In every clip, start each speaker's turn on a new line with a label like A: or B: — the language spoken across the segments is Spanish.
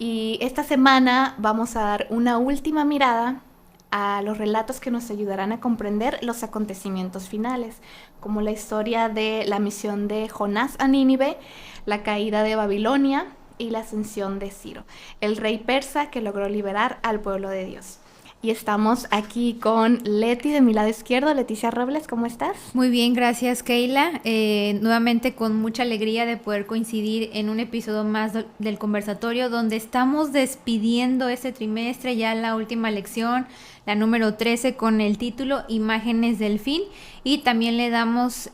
A: Y esta semana vamos a dar una última mirada a los relatos que nos ayudarán a comprender los acontecimientos finales, como la historia de la misión de Jonás a Nínive, la caída de Babilonia y la ascensión de Ciro, el rey persa que logró liberar al pueblo de Dios. Y estamos aquí con Leti de mi lado izquierdo. Leticia Robles, ¿cómo estás?
B: Muy bien, gracias Keila. Nuevamente con mucha alegría de poder coincidir en un episodio más del conversatorio donde estamos despidiendo este trimestre, ya la última lección, la número 13 con el título Imágenes del Fin, y también le damos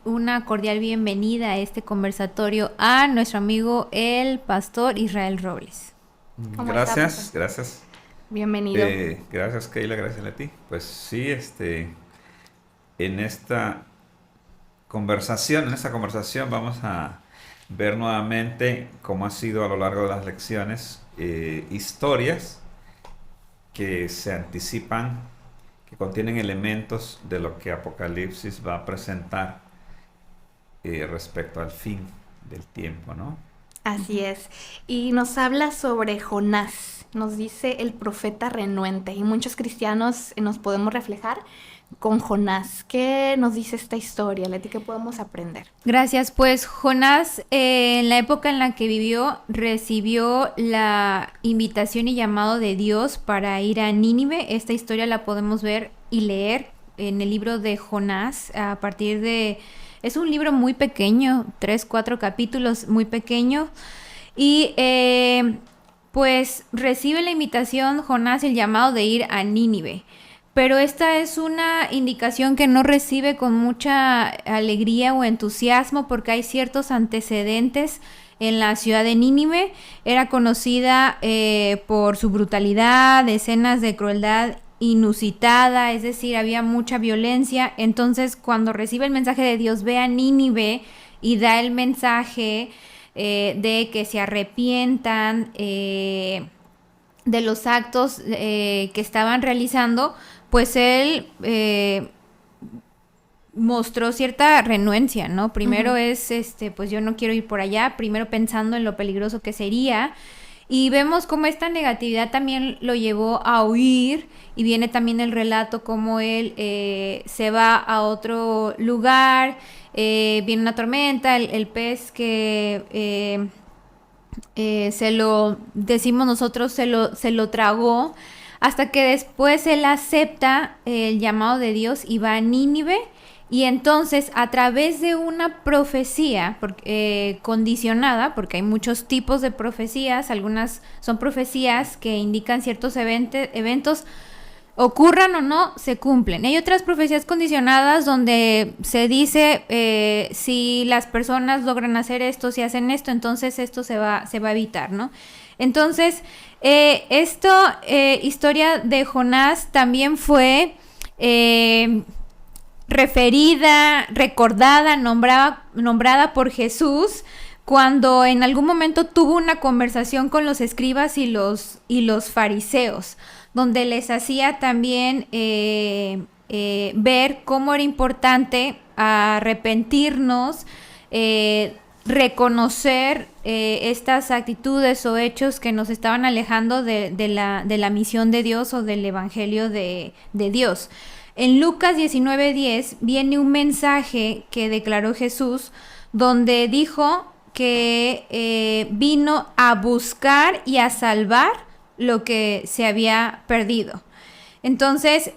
B: una cordial bienvenida a este conversatorio a nuestro amigo el pastor Israel Robles.
A: ¿Cómo está,
C: Gracias,
A: pastor?
C: gracias.
A: Bienvenido.
C: Gracias, Keila, gracias a ti. Pues sí, en esta conversación vamos a ver nuevamente cómo ha sido a lo largo de las lecciones historias que se anticipan, que contienen elementos de lo que Apocalipsis va a presentar respecto al fin del tiempo, ¿no?
A: Así es. Y nos habla sobre Jonás. Nos dice el profeta renuente. Y muchos cristianos nos podemos reflejar con Jonás. ¿Qué nos dice esta historia, Leti? ¿Qué podemos aprender?
B: Gracias. Pues Jonás, en la época en la que vivió, recibió la invitación y llamado de Dios para ir a Nínive. Esta historia la podemos ver y leer en el libro de Jonás a partir de... Es un libro muy pequeño, 3, 4 capítulos, muy pequeño. Y pues recibe la invitación Jonás, el llamado de ir a Nínive. Pero esta es una indicación que no recibe con mucha alegría o entusiasmo porque hay ciertos antecedentes en la ciudad de Nínive. Era conocida por su brutalidad, escenas de crueldad inusitada, es decir, había mucha violencia. Entonces, cuando recibe el mensaje de Dios, ve a Nínive y da el mensaje de que se arrepientan de los actos que estaban realizando, pues él mostró cierta renuencia, ¿no? Primero es, pues yo no quiero ir por allá, primero pensando en lo peligroso que sería, y vemos cómo esta negatividad también lo llevó a huir, y viene también el relato cómo él se va a otro lugar, viene una tormenta, el pez que se lo, decimos nosotros, se lo tragó, hasta que después él acepta el llamado de Dios y va a Nínive. Y entonces, a través de una profecía condicionada, porque hay muchos tipos de profecías, algunas son profecías que indican ciertos eventos, ocurran o no, se cumplen. Hay otras profecías condicionadas donde se dice si las personas logran hacer esto, si hacen esto, entonces esto se va a evitar, ¿no? Entonces, historia de Jonás también fue referida, recordada, nombrada por Jesús cuando en algún momento tuvo una conversación con los escribas y los fariseos, donde les hacía también ver cómo era importante arrepentirnos, reconocer estas actitudes o hechos que nos estaban alejando de la misión de Dios o del evangelio de Dios. En Lucas 19:10 viene un mensaje que declaró Jesús, donde dijo que vino a buscar y a salvar lo que se había perdido. Entonces,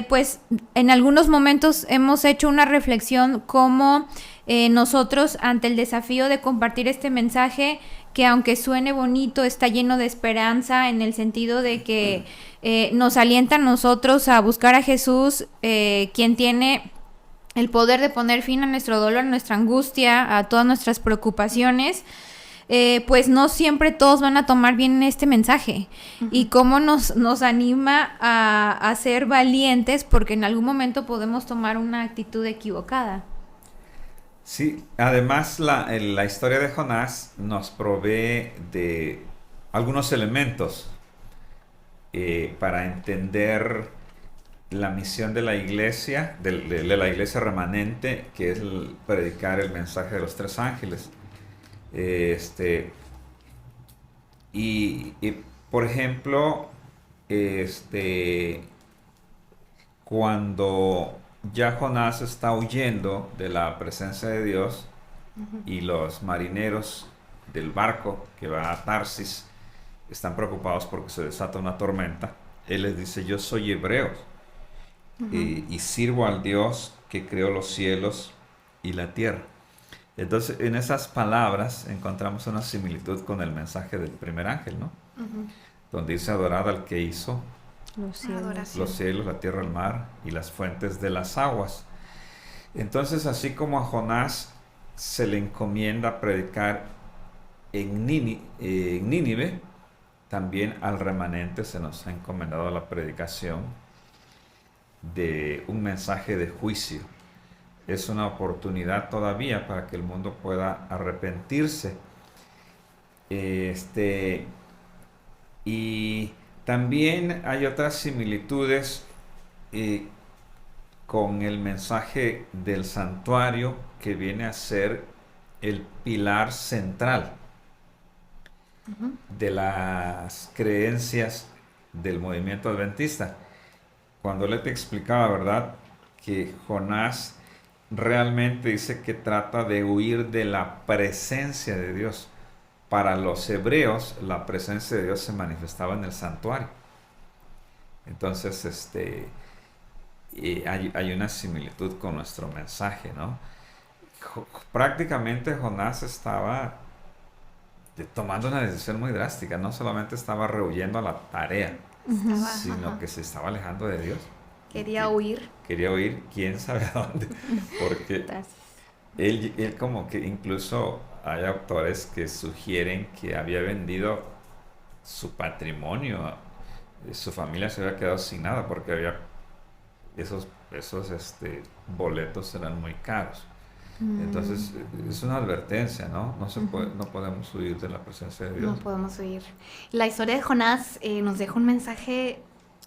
B: pues en algunos momentos hemos hecho una reflexión como nosotros ante el desafío de compartir este mensaje, que aunque suene bonito, está lleno de esperanza en el sentido de que nos alienta a nosotros a buscar a Jesús, quien tiene el poder de poner fin a nuestro dolor, a nuestra angustia, a todas nuestras preocupaciones. Pues no siempre todos van a tomar bien este mensaje. Y cómo nos anima a ser valientes, porque en algún momento podemos tomar una actitud equivocada.
C: Sí, además la historia de Jonás nos provee de algunos elementos para entender la misión de la iglesia, de la iglesia remanente, que es predicar el mensaje de los tres ángeles. Por ejemplo, cuando ya Jonás está huyendo de la presencia de Dios y los marineros del barco que va a Tarsis están preocupados porque se desata una tormenta, él les dice: yo soy hebreo y sirvo al Dios que creó los cielos y la tierra. Entonces, en esas palabras encontramos una similitud con el mensaje del primer ángel, ¿no? Donde dice: adorad al que hizo los cielos, la tierra, el mar y las fuentes de las aguas. Entonces, así como a Jonás se le encomienda predicar en Nínive, también al remanente se nos ha encomendado la predicación de un mensaje de juicio. Es una oportunidad todavía para que el mundo pueda arrepentirse. Y también hay otras similitudes con el mensaje del santuario, que viene a ser el pilar central de las creencias del movimiento adventista. Cuando le te explicaba, ¿verdad?, que Jonás realmente dice que trata de huir de la presencia de Dios. Para los hebreos, la presencia de Dios se manifestaba en el santuario. Entonces, hay una similitud con nuestro mensaje, ¿no? Prácticamente Jonás estaba tomando una decisión muy drástica. No solamente estaba rehuyendo a la tarea, sino que se estaba alejando de Dios.
A: Quería huir.
C: Quería huir, quién sabe a dónde. Porque él como que incluso hay autores que sugieren que había vendido su patrimonio. Su familia se había quedado sin nada porque había esos boletos eran muy caros. Entonces es una advertencia, ¿no? No podemos huir de la presencia de Dios.
A: No podemos huir. La historia de Jonás nos deja un mensaje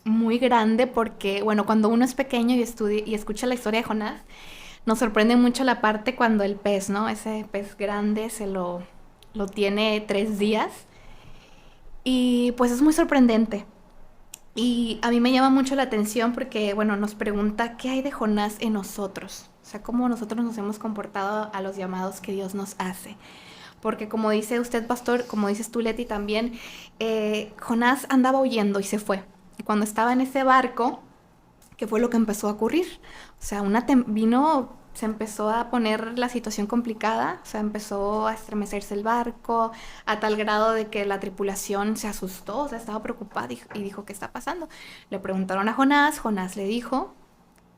A: muy grande, porque, bueno, cuando uno es pequeño y estudia y escucha la historia de Jonás, nos sorprende mucho la parte cuando el pez, ¿no? Ese pez grande se lo tiene 3 días. Y pues es muy sorprendente. Y a mí me llama mucho la atención porque, bueno, nos pregunta qué hay de Jonás en nosotros. O sea, cómo nosotros nos hemos comportado a los llamados que Dios nos hace. Porque como dice usted, pastor, como dices tú, Leti, también, Jonás andaba huyendo y se fue. Y cuando estaba en ese barco, ¿qué fue lo que empezó a ocurrir? O sea, se empezó a poner la situación complicada, o sea, empezó a estremecerse el barco a tal grado de que la tripulación se asustó, o sea, estaba preocupada y dijo: ¿qué está pasando? Le preguntaron a Jonás, Jonás le dijo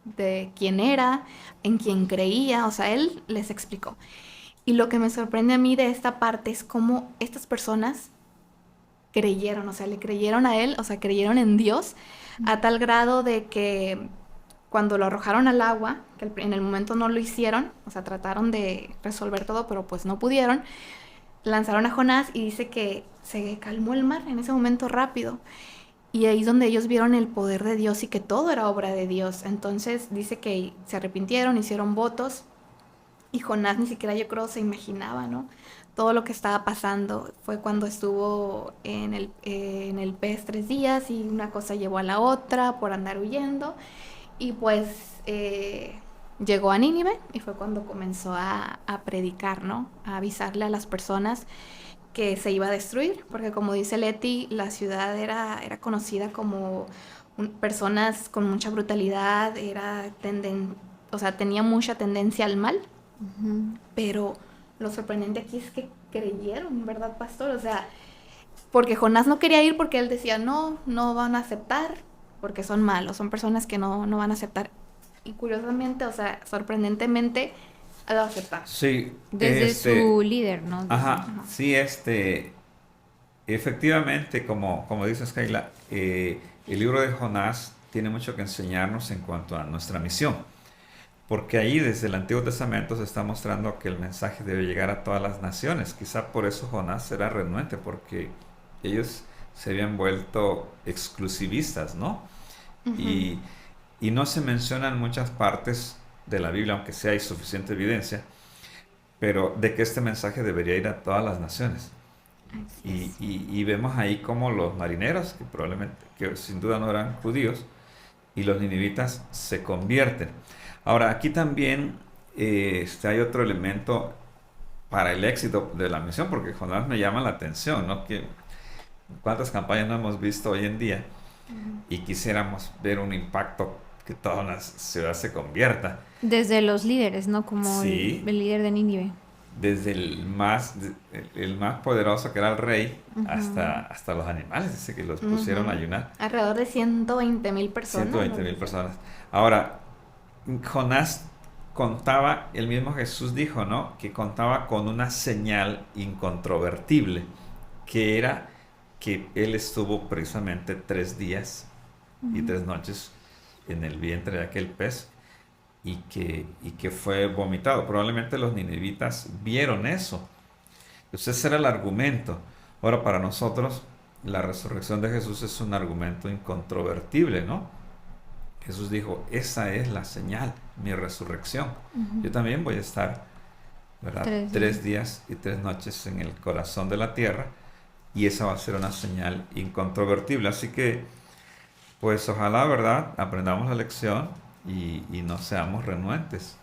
A: de quién era, en quién creía, o sea, él les explicó. Y lo que me sorprende a mí de esta parte es cómo estas personas creyeron, o sea, le creyeron a él, o sea, creyeron en Dios, a tal grado de que cuando lo arrojaron al agua, que en el momento no lo hicieron, o sea, trataron de resolver todo, pero pues no pudieron, lanzaron a Jonás y dice que se calmó el mar en ese momento rápido. Y ahí es donde ellos vieron el poder de Dios y que todo era obra de Dios. Entonces dice que se arrepintieron, hicieron votos, y Jonás ni siquiera, yo creo, se imaginaba, ¿no?, todo lo que estaba pasando. Fue cuando estuvo en el pez 3 días y una cosa llevó a la otra por andar huyendo. Y pues llegó a Nínive y fue cuando comenzó a predicar, ¿no?, a avisarle a las personas que se iba a destruir, porque como dice Leti, la ciudad era conocida como personas con mucha brutalidad, o sea, tenía mucha tendencia al mal. Pero lo sorprendente aquí es que creyeron, ¿verdad, pastor? O sea, porque Jonás no quería ir porque él decía: no van a aceptar porque son malos, son personas que no van a aceptar. Y curiosamente, o sea, sorprendentemente, lo aceptaron.
C: Sí.
B: Desde su líder, ¿no?
C: Ajá. Sí, efectivamente, como dices, Kayla, el libro de Jonás tiene mucho que enseñarnos en cuanto a nuestra misión. Porque ahí desde el Antiguo Testamento se está mostrando que el mensaje debe llegar a todas las naciones. Quizá por eso Jonás era renuente, porque ellos se habían vuelto exclusivistas, ¿no? Y no se mencionan muchas partes de la Biblia, aunque sí hay suficiente evidencia, pero de que este mensaje debería ir a todas las naciones.
A: Así es.
C: Y vemos ahí como los marineros, que probablemente, que sin duda no eran judíos, y los ninivitas se convierten. Ahora, aquí también hay otro elemento para el éxito de la misión, porque Jonás me llama la atención, ¿no? Que cuántas campañas no hemos visto hoy en día y quisiéramos ver un impacto que toda una ciudad se convierta.
B: Desde los líderes, ¿no? Como
C: Sí,
B: el líder de Nínive.
C: desde el más poderoso que era el rey hasta los animales, dice que los pusieron a ayunar.
A: Alrededor de 120,000 personas.
C: 120,000 personas. Ahora, Jonás contaba, el mismo Jesús dijo, ¿no? Que contaba con una señal incontrovertible, que era que él estuvo precisamente 3 días y 3 noches en el vientre de aquel pez y que fue vomitado. Probablemente los ninivitas vieron eso. Entonces ese era el argumento. Ahora para nosotros la resurrección de Jesús es un argumento incontrovertible, ¿no? Jesús dijo, esa es la señal, mi resurrección. Yo también voy a estar, ¿verdad? 3 días y 3 noches en el corazón de la tierra y esa va a ser una señal incontrovertible. Así que, pues ojalá, ¿verdad? Aprendamos la lección y no seamos renuentes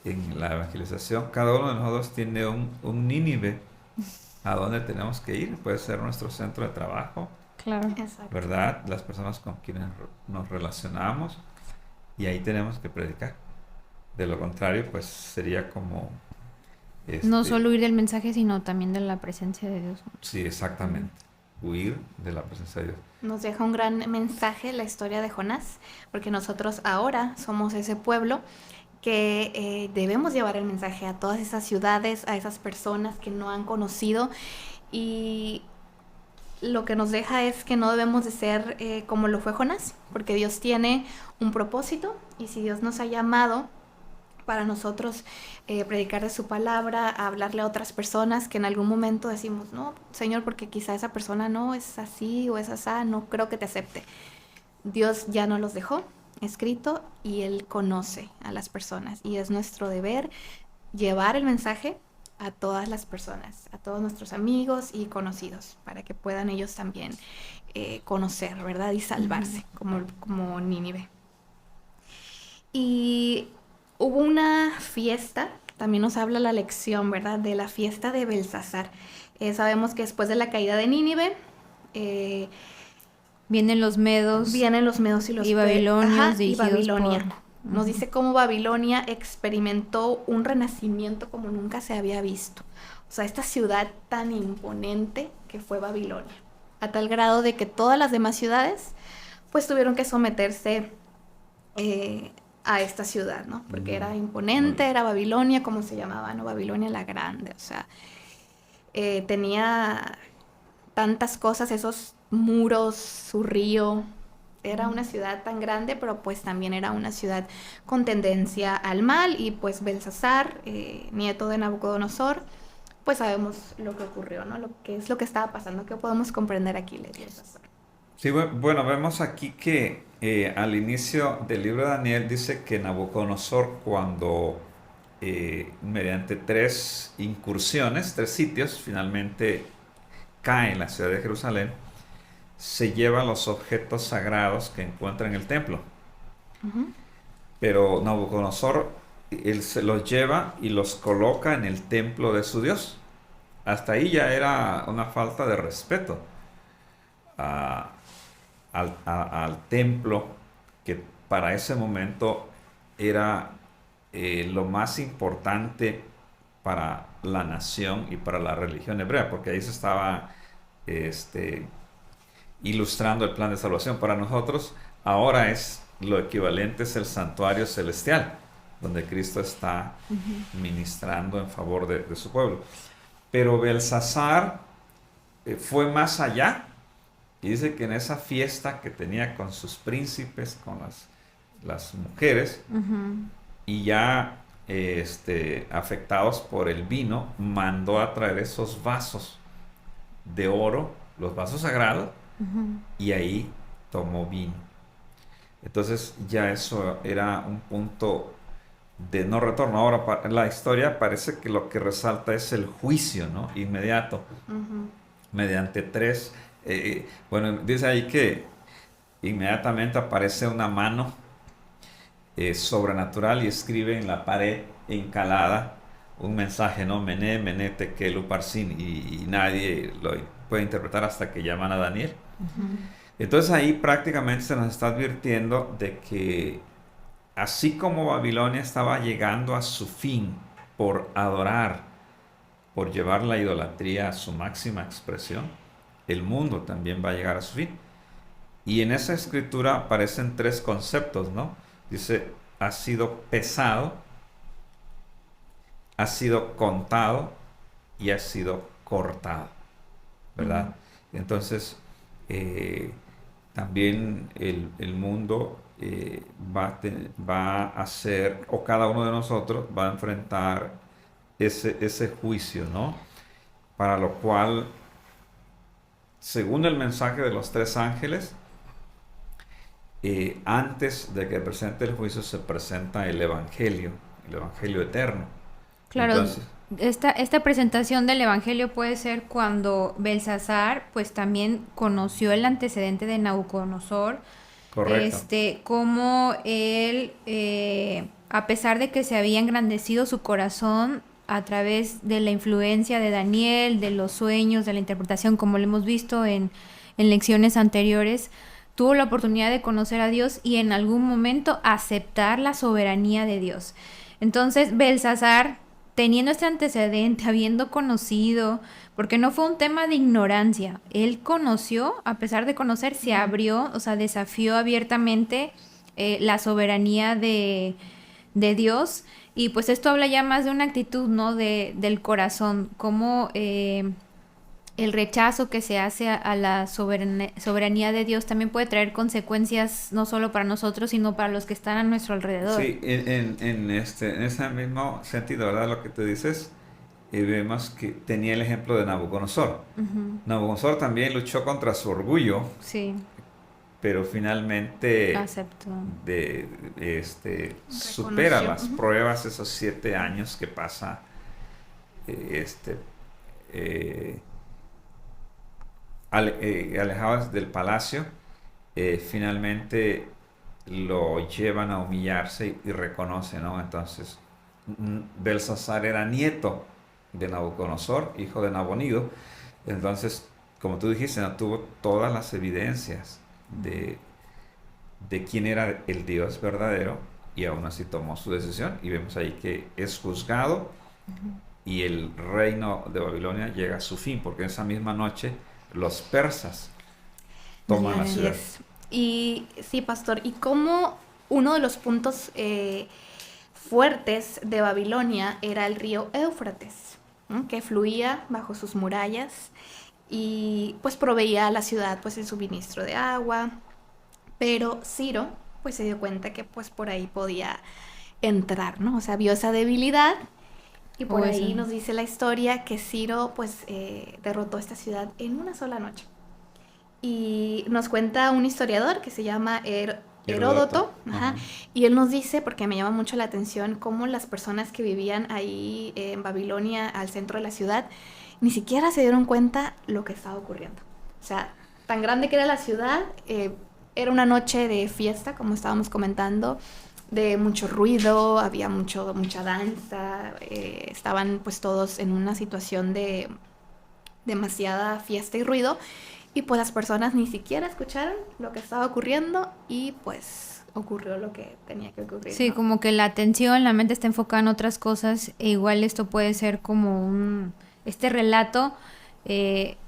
C: en la evangelización. Cada uno de nosotros tiene un Nínive a donde tenemos que ir. Puede ser nuestro centro de trabajo,
B: Claro.
A: Exacto.
C: ¿verdad? Las personas con quienes nos relacionamos y ahí tenemos que predicar. De lo contrario, pues sería como...
B: No solo huir del mensaje, sino también de la presencia de Dios.
C: Sí, exactamente. Huir de la presencia de Dios.
A: Nos deja un gran mensaje la historia de Jonás, porque nosotros ahora somos ese pueblo que debemos llevar el mensaje a todas esas ciudades, a esas personas que no han conocido, y lo que nos deja es que no debemos de ser como lo fue Jonás, porque Dios tiene un propósito y si Dios nos ha llamado para nosotros predicar de su palabra, hablarle a otras personas que en algún momento decimos, no, Señor, porque quizá esa persona no es así o es asá, no creo que te acepte. Dios ya nos los dejó escrito y Él conoce a las personas y es nuestro deber llevar el mensaje a todas las personas, a todos nuestros amigos y conocidos, para que puedan ellos también conocer, ¿verdad? Y salvarse, como Nínive. Y hubo una fiesta, también nos habla la lección, ¿verdad? De la fiesta de Belsasar. Sabemos que después de la caída de Nínive,
B: Vienen los medos.
A: vienen los medos y los
B: babilonios
A: y
B: dirigidos
A: Babilonia.
B: por...
A: Nos dice cómo Babilonia experimentó un renacimiento como nunca se había visto. O sea, esta ciudad tan imponente que fue Babilonia, a tal grado de que todas las demás ciudades pues tuvieron que someterse a esta ciudad, ¿no? Porque era imponente, era Babilonia, como se llamaba, ¿no? Babilonia la Grande, o sea, tenía tantas cosas, esos muros, su río. Era una ciudad tan grande, pero pues también era una ciudad con tendencia al mal. Y pues Belsasar, nieto de Nabucodonosor, pues sabemos lo que ocurrió, ¿no? Lo que es lo que estaba pasando, que podemos comprender aquí, Belsasar.
C: Sí, bueno, vemos aquí que al inicio del libro de Daniel dice que Nabucodonosor cuando mediante 3 incursiones, 3 sitios, finalmente cae en la ciudad de Jerusalén, se lleva los objetos sagrados que encuentra en el templo. Pero Nabucodonosor, él se los lleva y los coloca en el templo de su Dios. Hasta ahí ya era una falta de respeto al templo, que para ese momento era lo más importante para la nación y para la religión hebrea, porque ahí se estaba ilustrando el plan de salvación. Para nosotros ahora es lo equivalente, es el santuario celestial, donde Cristo está ministrando en favor de su pueblo. Pero Belsasar fue más allá y dice que en esa fiesta que tenía con sus príncipes, con las mujeres, y ya afectados por el vino, mandó a traer esos vasos de oro, los vasos sagrados, y ahí tomó vino. Entonces ya eso era un punto de no retorno. Ahora la historia parece que lo que resalta es el juicio, ¿no? Inmediato. mediante tres. Bueno, dice ahí que inmediatamente aparece una mano sobrenatural y escribe en la pared encalada un mensaje, ¿no? Mené, mené, tekel, uparsin, y nadie lo puede interpretar hasta que llaman a Daniel. Entonces ahí prácticamente se nos está advirtiendo de que así como Babilonia estaba llegando a su fin por adorar, por llevar la idolatría a su máxima expresión, el mundo también va a llegar a su fin. Y en esa escritura aparecen tres conceptos, ¿no? Dice, ha sido pesado, ha sido contado y ha sido cortado, ¿verdad? Entonces, también el mundo va a ser, o cada uno de nosotros va a enfrentar ese juicio, ¿no? Para lo cual, según el mensaje de los tres ángeles, antes de que presente el juicio se presenta el evangelio eterno.
B: Claro,
C: Entonces,
B: esta presentación del Evangelio puede ser cuando Belsasar pues también conoció el antecedente de Nabucodonosor,
C: correcto.
B: cómo él, a pesar de que se había engrandecido su corazón a través de la influencia de Daniel, de los sueños, de la interpretación, como lo hemos visto en lecciones anteriores, tuvo la oportunidad de conocer a Dios y en algún momento aceptar la soberanía de Dios. Entonces, Belsasar, teniendo este antecedente, habiendo conocido, porque no fue un tema de ignorancia, él conoció, a pesar de conocer, se abrió, o sea, desafió abiertamente la soberanía de Dios, y pues esto habla ya más de una actitud, ¿no? Del corazón, como el rechazo que se hace a la soberanía de Dios también puede traer consecuencias no solo para nosotros, sino para los que están a nuestro alrededor.
C: Sí, en ese mismo sentido, ¿verdad? Lo que tú dices, vemos que tenía el ejemplo de Nabucodonosor. Nabucodonosor también luchó contra su orgullo,
B: Sí,
C: pero finalmente
B: acepto.
C: supera
A: Reconoció.
C: las pruebas, esos 7 años que pasa eh, alejados del palacio. Finalmente lo llevan a humillarse y reconoce, ¿no? Entonces, Belsasar era nieto de Nabucodonosor, hijo de Nabonido. Entonces, como tú dijiste, no tuvo todas las evidencias de quién era el Dios verdadero, y aún así tomó su decisión, y vemos ahí que es juzgado y el reino de Babilonia llega a su fin, porque en esa misma noche los persas toman la
A: Así
C: ciudad.
A: es. Y sí, pastor, y como uno de los puntos fuertes de Babilonia era el río Éufrates, ¿no? Que fluía bajo sus murallas y pues proveía a la ciudad pues el suministro de agua, pero Ciro pues se dio cuenta que pues por ahí podía entrar, ¿no? O sea, vio esa debilidad y por
B: Pues,
A: ahí nos dice la historia que Ciro pues derrotó esta ciudad en una sola noche. Y nos cuenta un historiador que se llama Heródoto, ajá, y él nos dice, porque me llama mucho la atención, cómo las personas que vivían ahí en Babilonia, al centro de la ciudad, ni siquiera se dieron cuenta lo que estaba ocurriendo. O sea, tan grande que era la ciudad, era una noche de fiesta, como estábamos comentando, de mucho ruido, había mucha danza, estaban pues todos en una situación de demasiada fiesta y ruido, y pues las personas ni siquiera escucharon lo que estaba ocurriendo y pues ocurrió lo que tenía que ocurrir,
B: sí,
A: ¿no?
B: como que la atención, la mente está enfocada en otras cosas, e igual esto puede ser como este relato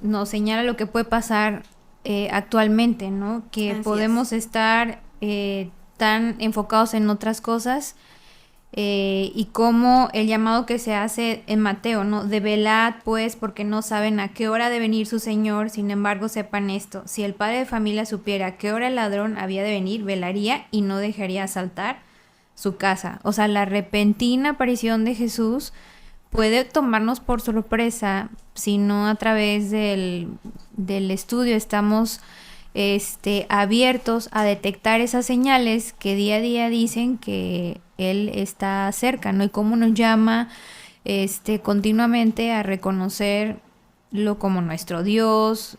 B: nos señala lo que puede pasar actualmente, ¿no? Que
A: Así
B: podemos estar tan enfocados en otras cosas, y como el llamado que se hace en Mateo, ¿no? De velad, pues, porque no saben a qué hora ha de venir su Señor, sin embargo sepan esto, si el padre de familia supiera a qué hora el ladrón había de venir, velaría y no dejaría asaltar su casa. O sea, la repentina aparición de Jesús puede tomarnos por sorpresa si no a través del estudio estamos abiertos a detectar esas señales que día a día dicen que Él está cerca, ¿no? Y cómo nos llama continuamente a reconocer como nuestro Dios,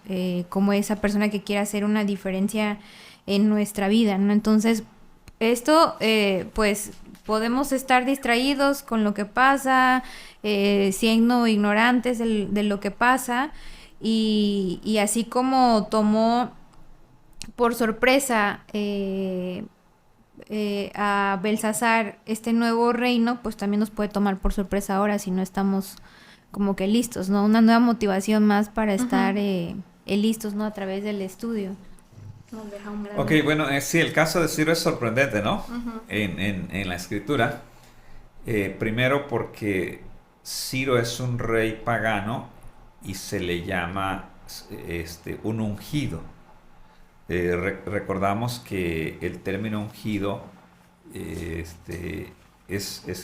B: como esa persona que quiere hacer una diferencia en nuestra vida, ¿no? Entonces, esto, pues, podemos estar distraídos con lo que pasa, siendo ignorantes de lo que pasa, y así como tomó por sorpresa a Belsasar este nuevo reino, pues también nos puede tomar por sorpresa ahora si no estamos como que listos, ¿no? Una nueva motivación más para estar listos, ¿no? A través del estudio.
A: Nos deja un gran...
C: Ok, bueno, sí, el caso de Ciro es sorprendente, ¿no? En la escritura. Primero porque Ciro es un rey pagano y se le llama un ungido. Recordamos que el término ungido es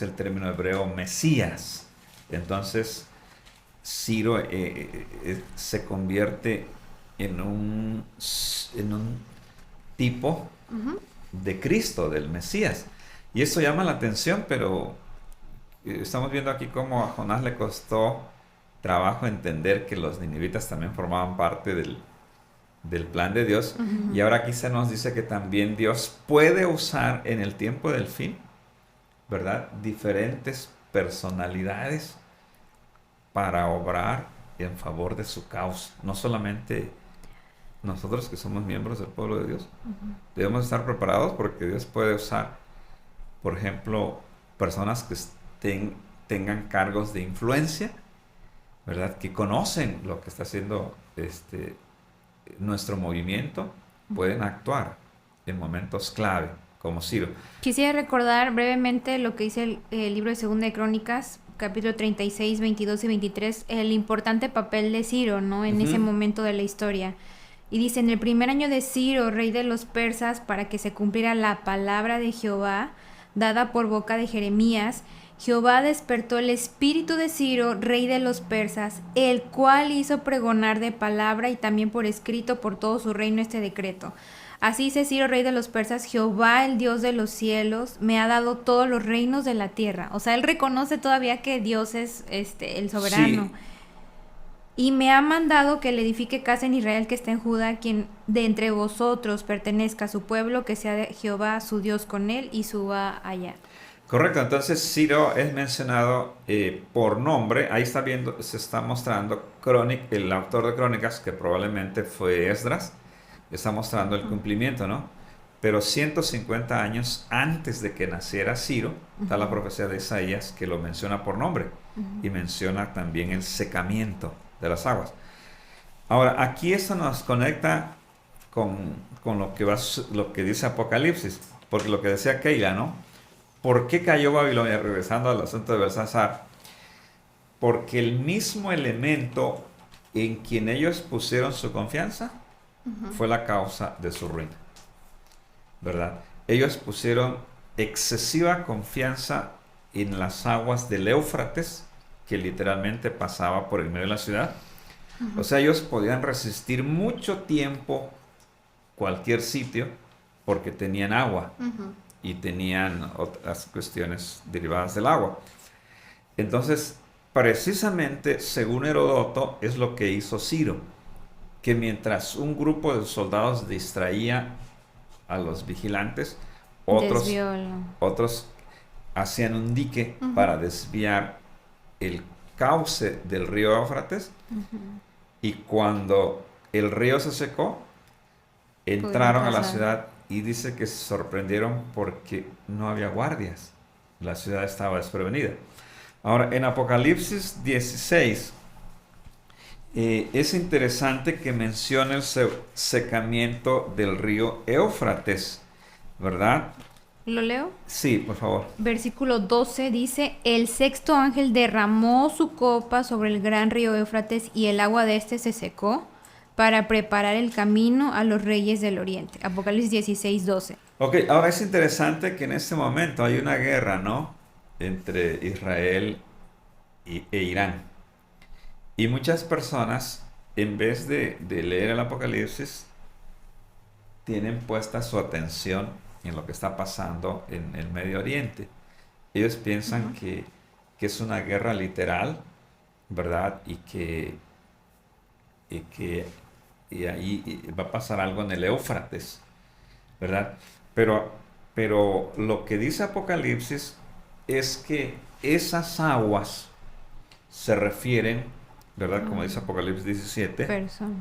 C: el término hebreo Mesías. Entonces, Ciro se convierte en un tipo de Cristo, del Mesías. Y eso llama la atención, pero estamos viendo aquí cómo a Jonás le costó trabajo entender que los ninivitas también formaban parte del plan de Dios. Y ahora aquí se nos dice que también Dios puede usar en el tiempo del fin, ¿verdad?, diferentes personalidades para obrar en favor de su causa. No solamente nosotros que somos miembros del pueblo de Dios, debemos estar preparados porque Dios puede usar, por ejemplo, personas que tengan cargos de influencia, ¿verdad?, que conocen lo que está haciendo nuestro movimiento, pueden actuar en momentos clave, como Ciro.
B: Quisiera recordar brevemente lo que dice el libro de Segunda de Crónicas, capítulo 36, 22 y 23, el importante papel de Ciro, ¿no?, en ese momento de la historia. Y dice: en el primer año de Ciro, rey de los persas, para que se cumpliera la palabra de Jehová, dada por boca de Jeremías, Jehová despertó el espíritu de Ciro, rey de los persas, el cual hizo pregonar de palabra y también por escrito por todo su reino este decreto. Así dice Ciro, rey de los persas: Jehová, el Dios de los cielos, me ha dado todos los reinos de la tierra. O sea, él reconoce todavía que Dios es el soberano. Sí. Y me ha mandado que le edifique casa en Israel que está en Judá, quien de entre vosotros pertenezca a su pueblo, que sea de Jehová su Dios con él y suba allá.
C: Correcto, entonces Ciro es mencionado por nombre. Ahí está viendo, se está mostrando el autor de Crónicas, que probablemente fue Esdras, está mostrando el cumplimiento, ¿no? Pero 150 años antes de que naciera Ciro, está la profecía de Isaías que lo menciona por nombre y menciona también el secamiento de las aguas. Ahora, aquí esto nos conecta con lo que dice Apocalipsis, porque lo que decía Keila, ¿no? ¿Por qué cayó Babilonia? Regresando al asunto de Belsasar, porque el mismo elemento en quien ellos pusieron su confianza fue la causa de su ruina, ¿verdad? Ellos pusieron excesiva confianza en las aguas del Éufrates, que literalmente pasaba por el medio de la ciudad. O sea, ellos podían resistir mucho tiempo cualquier sitio porque tenían agua y tenían otras cuestiones derivadas del agua. Entonces, precisamente, según Heródoto, es lo que hizo Ciro, que mientras un grupo de soldados distraía a los vigilantes, otros hacían un dique para desviar el cauce del río Éufrates, y cuando el río se secó, entraron a la ciudad y dice que se sorprendieron porque no había guardias. La ciudad estaba desprevenida. Ahora, en Apocalipsis 16, es interesante que mencione el secamiento del río Éufrates, ¿verdad?
B: ¿Lo leo?
C: Sí, por favor.
B: Versículo 12 dice: el sexto ángel derramó su copa sobre el gran río Éufrates y el agua de este se secó para preparar el camino a los reyes del oriente. Apocalipsis 16, 12.
C: Ok, ahora es interesante que en este momento hay una guerra, ¿no?, entre Israel e Irán. Y muchas personas, en vez de leer el Apocalipsis, tienen puesta su atención en lo que está pasando en el Medio Oriente. Ellos piensan que es una guerra literal, ¿verdad? Y que y ahí va a pasar algo en el Éufrates, ¿verdad? Pero lo que dice Apocalipsis es que esas aguas se refieren, ¿verdad? Como dice Apocalipsis 17.
B: Persona.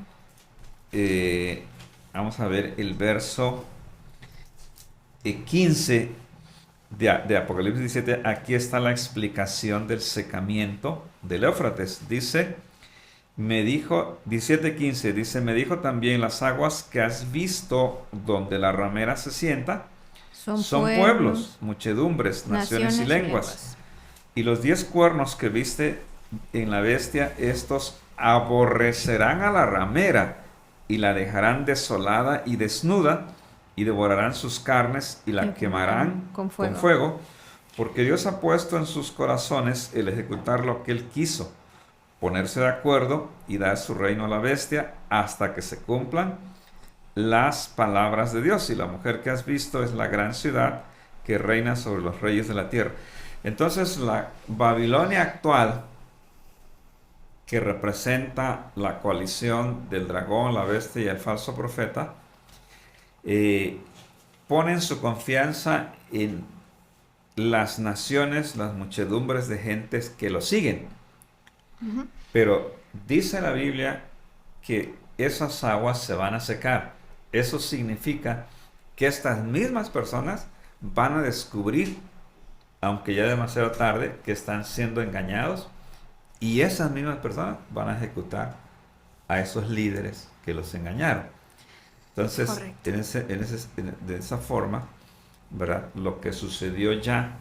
C: Vamos a ver el verso 15 de Apocalipsis 17. Aquí está la explicación del secamiento del Éufrates. Dice, me dijo, 17:15, dice, me dijo también, las aguas que has visto donde la ramera se sienta son pueblos, muchedumbres, naciones y lenguas. Y los 10 cuernos que viste en la bestia, estos aborrecerán a la ramera y la dejarán desolada y desnuda, y devorarán sus carnes y la quemarán con fuego, porque Dios ha puesto en sus corazones el ejecutar lo que Él quiso, ponerse de acuerdo y dar su reino a la bestia hasta que se cumplan las palabras de Dios. Y la mujer que has visto es la gran ciudad que reina sobre los reyes de la tierra. Entonces la Babilonia actual, que representa la coalición del dragón, la bestia y el falso profeta, ponen su confianza en las naciones, las muchedumbres de gentes que lo siguen. Pero dice la Biblia que esas aguas se van a secar. Eso significa que estas mismas personas van a descubrir, aunque ya demasiado tarde, que están siendo engañados, y esas mismas personas van a ejecutar a esos líderes que los engañaron. Entonces, de esa forma, ¿verdad? Lo que sucedió ya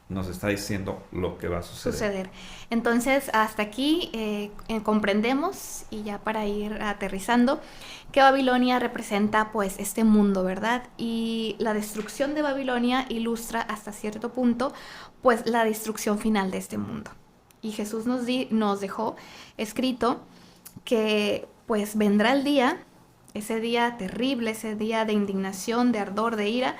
C: nos está diciendo lo que va a suceder.
A: Entonces, hasta aquí comprendemos, y ya para ir aterrizando, que Babilonia representa pues este mundo, ¿verdad? Y la destrucción de Babilonia ilustra hasta cierto punto pues la destrucción final de este mundo. Y Jesús nos dejó escrito que pues vendrá el día, ese día terrible, ese día de indignación, de ardor, de ira,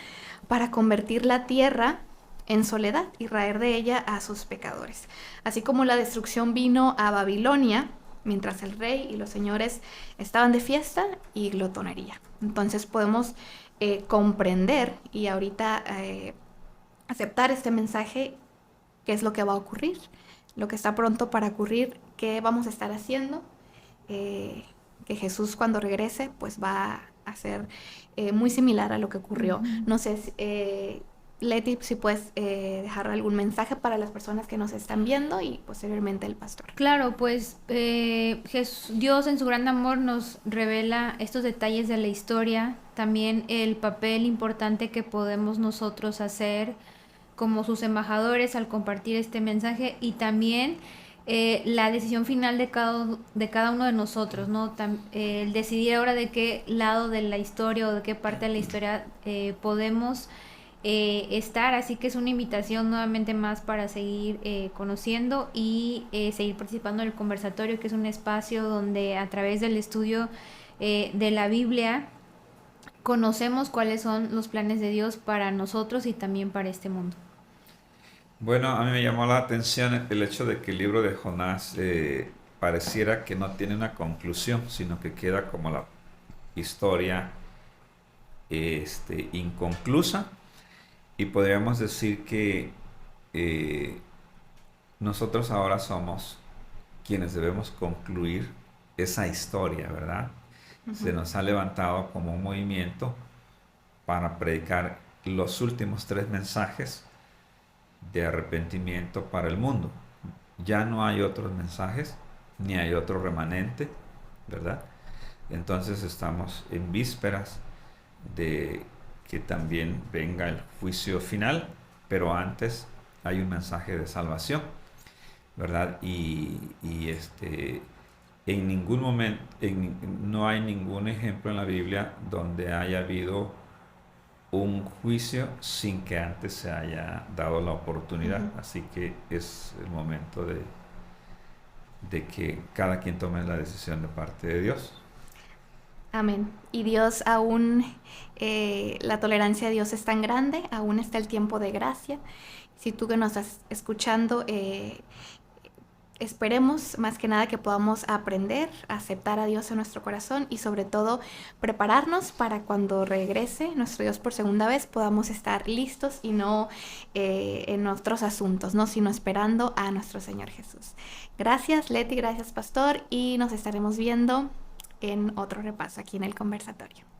A: para convertir la tierra en soledad y raer de ella a sus pecadores. Así como la destrucción vino a Babilonia, mientras el rey y los señores estaban de fiesta y glotonería. Entonces podemos comprender y ahorita aceptar este mensaje, qué es lo que va a ocurrir, lo que está pronto para ocurrir, qué vamos a estar haciendo, que Jesús cuando regrese pues va a ser muy similar a lo que ocurrió. No sé, Leti, si puedes dejar algún mensaje para las personas que nos están viendo y posteriormente el pastor.
B: Claro, pues Dios en su gran amor nos revela estos detalles de la historia, también el papel importante que podemos nosotros hacer como sus embajadores al compartir este mensaje, y también la decisión final de cada uno de nosotros, ¿no? El decidir ahora de qué lado de la historia o de qué parte de la historia podemos estar. Así que es una invitación nuevamente más para seguir conociendo y seguir participando en el conversatorio, que es un espacio donde a través del estudio de la Biblia conocemos cuáles son los planes de Dios para nosotros y también para este mundo.
C: Bueno, a mí me llamó la atención el hecho de que el libro de Jonás pareciera que no tiene una conclusión, sino que queda como la historia inconclusa, y podríamos decir que nosotros ahora somos quienes debemos concluir esa historia, ¿verdad? Se nos ha levantado como un movimiento para predicar los últimos 3 mensajes de arrepentimiento para el mundo. Ya no hay otros mensajes, ni hay otro remanente, ¿verdad? Entonces estamos en vísperas de que también venga el juicio final, pero antes hay un mensaje de salvación, ¿verdad? Y en ningún momento, no hay ningún ejemplo en la Biblia donde haya habido un juicio sin que antes se haya dado la oportunidad. Así que es el momento de que cada quien tome la decisión de parte de Dios.
A: Amén. Y Dios aún, la tolerancia de Dios es tan grande, aún está el tiempo de gracia. Si tú que nos estás escuchando esperemos más que nada que podamos aprender a aceptar a Dios en nuestro corazón y sobre todo prepararnos para cuando regrese nuestro Dios por segunda vez podamos estar listos y no en otros asuntos, ¿no? Sino esperando a nuestro Señor Jesús. Gracias Leti, gracias Pastor, y nos estaremos viendo en otro repaso aquí en el conversatorio.